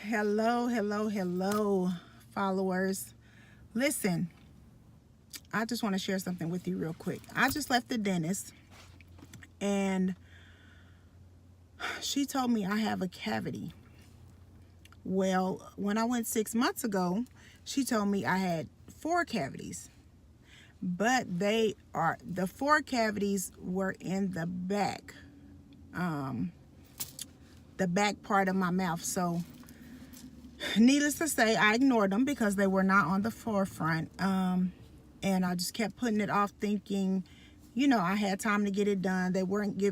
Hello, followers. Listen, I just want to share something with you real quick. I just left the dentist and she told me I have a cavity. Well, when I went 6 months ago, she told me I had 4 cavities, but the 4 cavities were in the back part of my mouth. So needless to say, I ignored them because they were not on the forefront. And I just kept putting it off, thinking, I had time to get it done.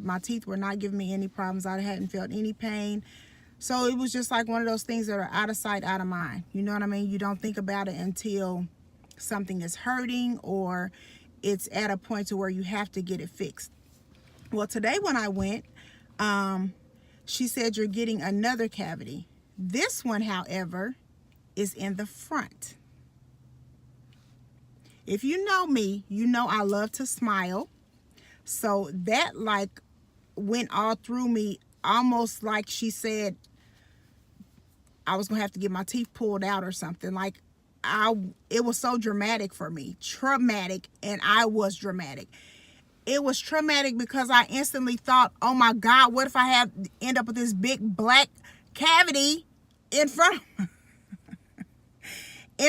My teeth were not giving me any problems. I hadn't felt any pain. So it was just like one of those things that are out of sight, out of mind. You know what I mean? You don't think about it until something is hurting or it's at a point to where you have to get it fixed. Well, today when I went, she said you're getting another cavity. This one, however, is in the front. If you know me, you know I love to smile. So that went all through me, almost like she said I was going to have to get my teeth pulled out or something. It was so dramatic for me. Traumatic, and I was dramatic. It was traumatic because I instantly thought, oh my God, what if I end up with this big black cavity in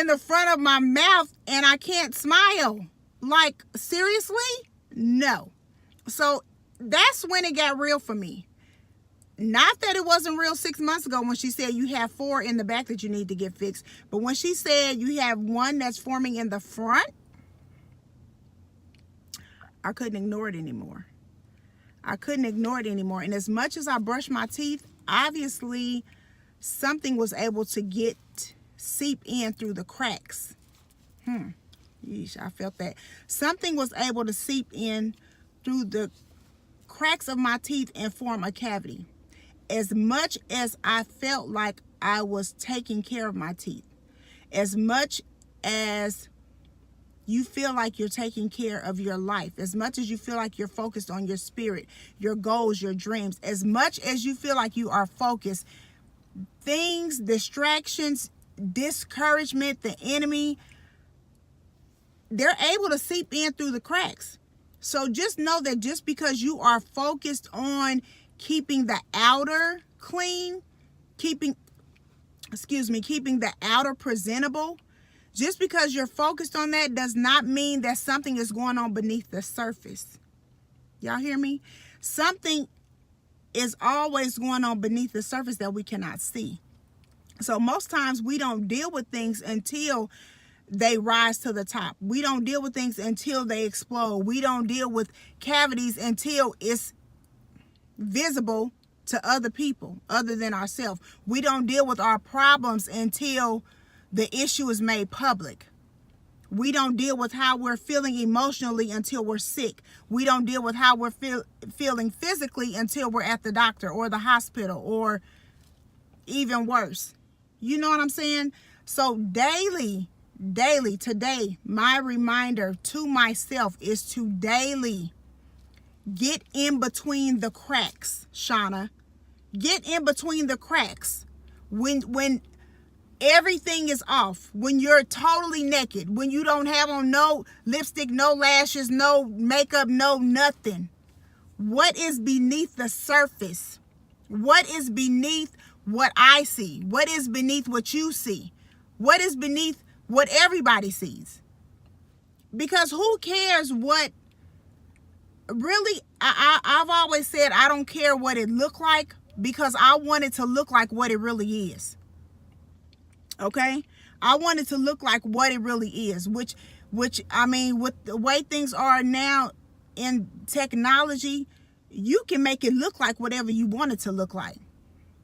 the front of my mouth and I can't smile? Like, seriously? No. So that's when it got real for me. Not that it wasn't real 6 months ago when she said you have 4 in the back that you need to get fixed. But when she said you have 1 that's forming in the front, I couldn't ignore it anymore. And as much as I brushed my teeth, obviously something was able to seep in through the cracks. Yeesh, I felt that. Something was able to seep in through the cracks of my teeth and form a cavity. As much as I felt like I was taking care of my teeth, as much as you feel like you're taking care of your life, as much as you feel like you're focused on your spirit, your goals, your dreams, as much as you feel like you are focused, things, distractions, discouragement, the enemy, they're able to seep in through the cracks. So just know that just because you are focused on keeping the outer clean, keeping the outer presentable, just because you're focused on that does not mean that something is going on beneath the surface. Y'all hear me? Something is always going on beneath the surface that we cannot see. So most times we don't deal with things until they rise to the top. We don't deal with things until they explode. We don't deal with cavities until it's visible to other people other than ourselves. We don't deal with our problems until the issue is made public. We don't deal with how we're feeling emotionally until we're sick. We don't deal with how we're feeling physically until we're at the doctor or the hospital, or even worse. You know what I'm saying? So daily, today, my reminder to myself is to daily get in between the cracks, Shauna. Get in between the cracks. When everything is off, when you're totally naked, when you don't have on no lipstick, no lashes, no makeup, no nothing. What is beneath the surface? What is beneath what I see? What is beneath what you see? What is beneath what everybody sees? Because who cares what? Really, I've always said I don't care what it looked like, because I want it to look like what it really is. Okay? I want it to look like what it really is, which I mean, with the way things are now in technology, you can make it look like whatever you want it to look like.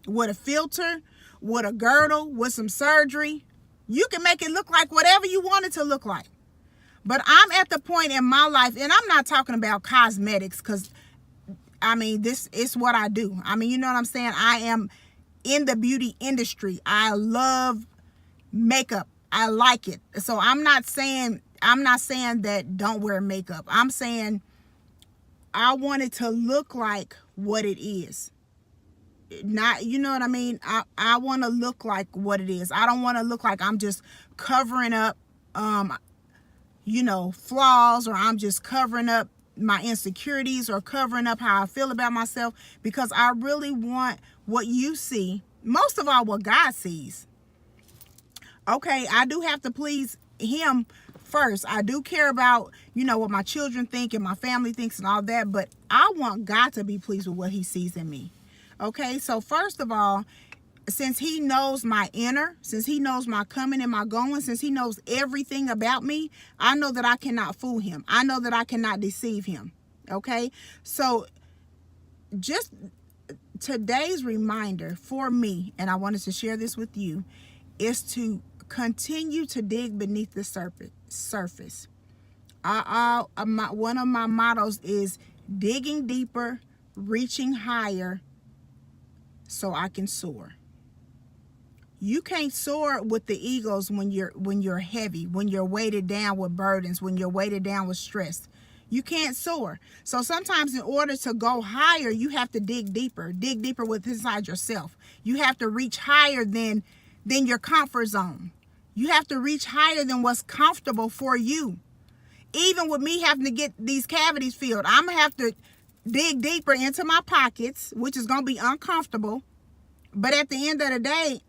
With a filter, with a girdle, with some surgery, you can make it look like whatever you want it to look like. But I'm at the point in my life, and I'm not talking about cosmetics, because, I mean, this is what I do. I mean, you know what I'm saying? I am in the beauty industry. I love makeup. I like it. So I'm not saying that don't wear makeup. I'm saying I want it to look like what it is. Not, you know what I mean? I want to look like what it is. I don't want to look like I'm just covering up, flaws, or I'm just covering up my insecurities or covering up how I feel about myself, because I really want what you see, most of all, what God sees. Okay, I do have to please him first. I do care about, what my children think and my family thinks and all that, but I want God to be pleased with what he sees in me. Okay, so first of all, since he knows my inner, since he knows my coming and my going, since he knows everything about me, I know that I cannot fool him. I know that I cannot deceive him. Okay, so just today's reminder for me, and I wanted to share this with you, is to continue to dig beneath the surface. One of my mottos is digging deeper, reaching higher, so I can soar. You can't soar with the eagles when you're heavy, when you're weighted down with burdens, when you're weighted down with stress. You can't soar. So sometimes in order to go higher, you have to dig deeper with inside yourself. You have to reach higher than your comfort zone. You have to reach higher than what's comfortable for you. Even with me having to get these cavities filled, I'm going to have to dig deeper into my pockets, which is going to be uncomfortable. But at the end of the day,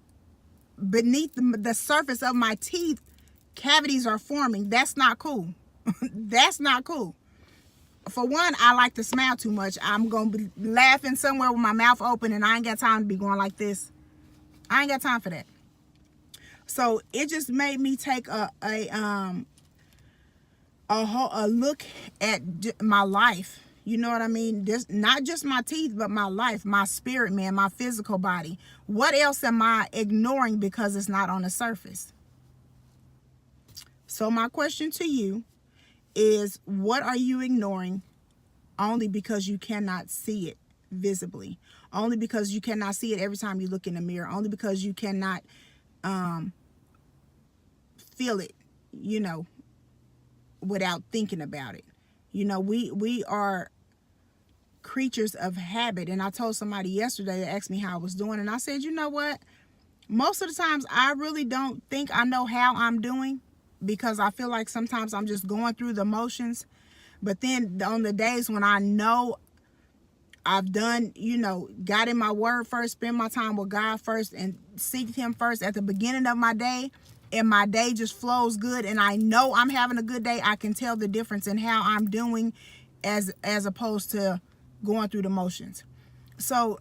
beneath the surface of my teeth, cavities are forming. That's not cool. That's not cool. For one, I like to smile too much. I'm going to be laughing somewhere with my mouth open, and I ain't got time to be going like this. I ain't got time for that. So it just made me take a look at my life. You know what I mean? Not just my teeth, but my life, my spirit, man, my physical body. What else am I ignoring because it's not on the surface? So my question to you is, what are you ignoring only because you cannot see it visibly? Only because you cannot see it every time you look in the mirror? Only because you cannot feel it, without thinking about it? We are creatures of habit. And I told somebody yesterday that asked me how I was doing, and I said, you know what? Most of the times I really don't think I know how I'm doing, because I feel like sometimes I'm just going through the motions. But then on the days when I know I've done, got in my word first, spend my time with God first, and seek him first at the beginning of my day, and my day just flows good, and I know I'm having a good day, I can tell the difference in how I'm doing as opposed to going through the motions. So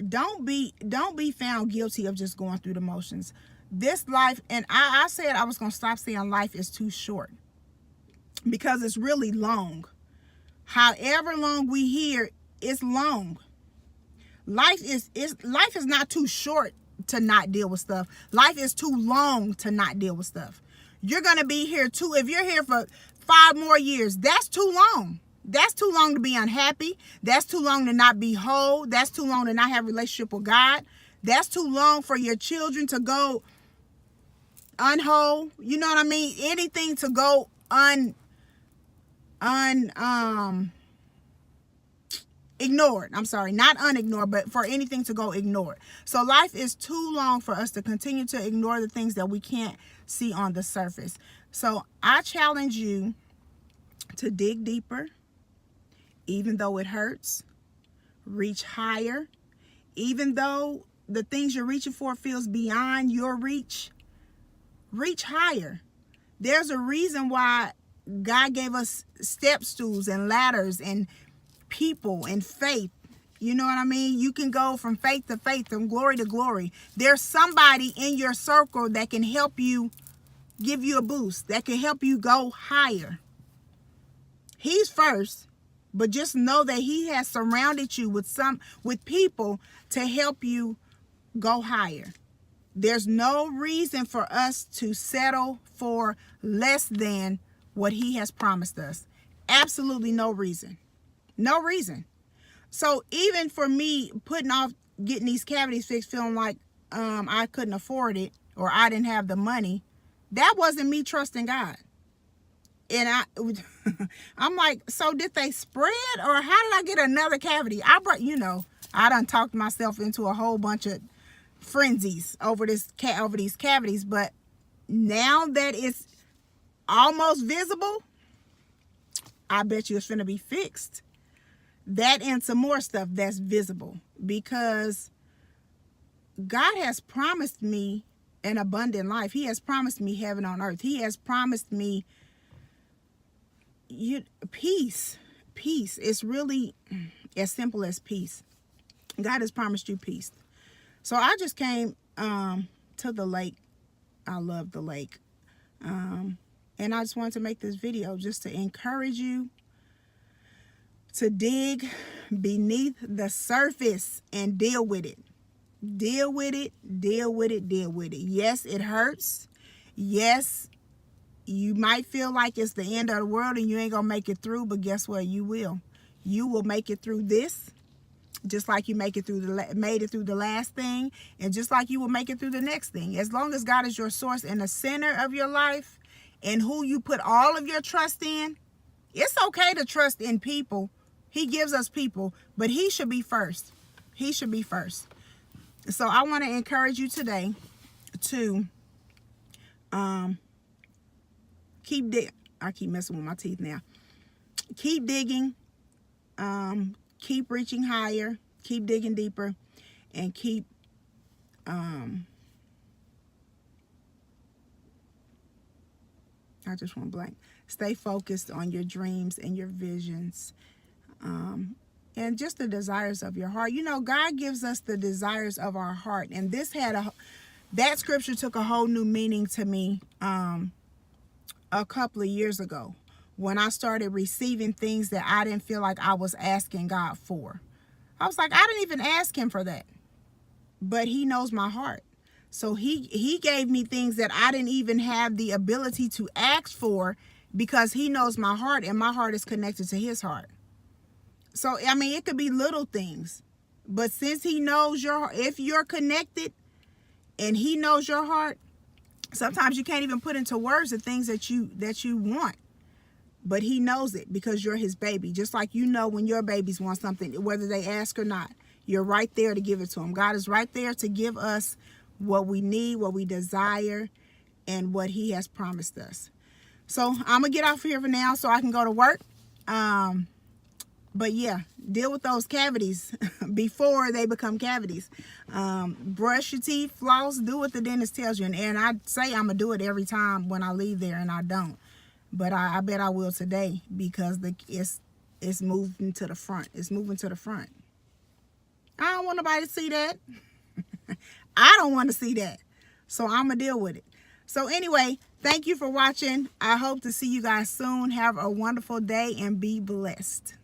don't be found guilty of just going through the motions. This life, and I said I was going to stop saying life is too short, because it's really long. However long we hear, it's long. Life is not too short to not deal with stuff. Life is too long to not deal with stuff. You're going to be here too. If you're here for 5 more years, that's too long. That's too long to be unhappy. That's too long to not be whole. That's too long to not have a relationship with God. That's too long for your children to go unwhole. You know what I mean? Anything to go ignored. I'm sorry, not unignored, but for anything to go ignored. So life is too long for us to continue to ignore the things that we can't see on the surface. So I challenge you to dig deeper, even though it hurts. Reach higher, even though the things you're reaching for feels beyond your reach. Reach higher. There's a reason why God gave us step stools and ladders and people and faith. You know what I mean? You can go from faith to faith, from glory to glory. There's somebody in your circle that can help you, give you a boost, that can help you go higher. He's first, but just know that he has surrounded you with people to help you go higher. There's no reason for us to settle for less than what he has promised us. Absolutely no reason. No reason. So even for me putting off getting these cavities fixed, feeling like I couldn't afford it or I didn't have the money, that wasn't me trusting God. And I'm like, so did they spread, or how did I get another cavity? I brought, you know, I done talked myself into a whole bunch of frenzies over these cavities, but now that it's almost visible, I bet you it's gonna be fixed. That and some more stuff that's visible, because God has promised me an abundant life. He has promised me heaven on earth. He has promised me peace. Peace. It's really as simple as peace. God has promised you peace. So I just came to the lake. I love the lake. And I just wanted to make this video just to encourage you to dig beneath the surface and deal with it. Deal with it, deal with it, deal with it. Yes, it hurts. Yes, you might feel like it's the end of the world and you ain't gonna make it through, but guess what? You will. You will make it through this, just like you made it through the last thing, and just like you will make it through the next thing. As long as God is your source and the center of your life and who you put all of your trust in, it's okay to trust in people. He gives us people, but he should be first. He should be first. So I want to encourage you today to keep digging. I keep messing with my teeth now. Keep digging. Keep reaching higher. Keep digging deeper, and keep I just went blank. Stay focused on your dreams and your visions. And just the desires of your heart. You know, God gives us the desires of our heart. And this that scripture took a whole new meaning to me a couple of years ago, when I started receiving things that I didn't feel like I was asking God for. I was like, I didn't even ask him for that. But he knows my heart. So he gave me things that I didn't even have the ability to ask for, because he knows my heart, and my heart is connected to his heart. So, I mean, it could be little things, but since he knows if you're connected and he knows your heart, sometimes you can't even put into words the things that you want, but he knows it, because you're his baby. Just like, you know, when your babies want something, whether they ask or not, you're right there to give it to them. God is right there to give us what we need, what we desire, and what he has promised us. So I'm gonna get off here for now so I can go to work. But yeah, deal with those cavities before they become cavities. Brush your teeth, floss, do what the dentist tells you. And I say I'm going to do it every time when I leave there, and I don't. But I bet I will today, because it's moving to the front. It's moving to the front. I don't want nobody to see that. I don't want to see that. So I'm going to deal with it. So anyway, thank you for watching. I hope to see you guys soon. Have a wonderful day and be blessed.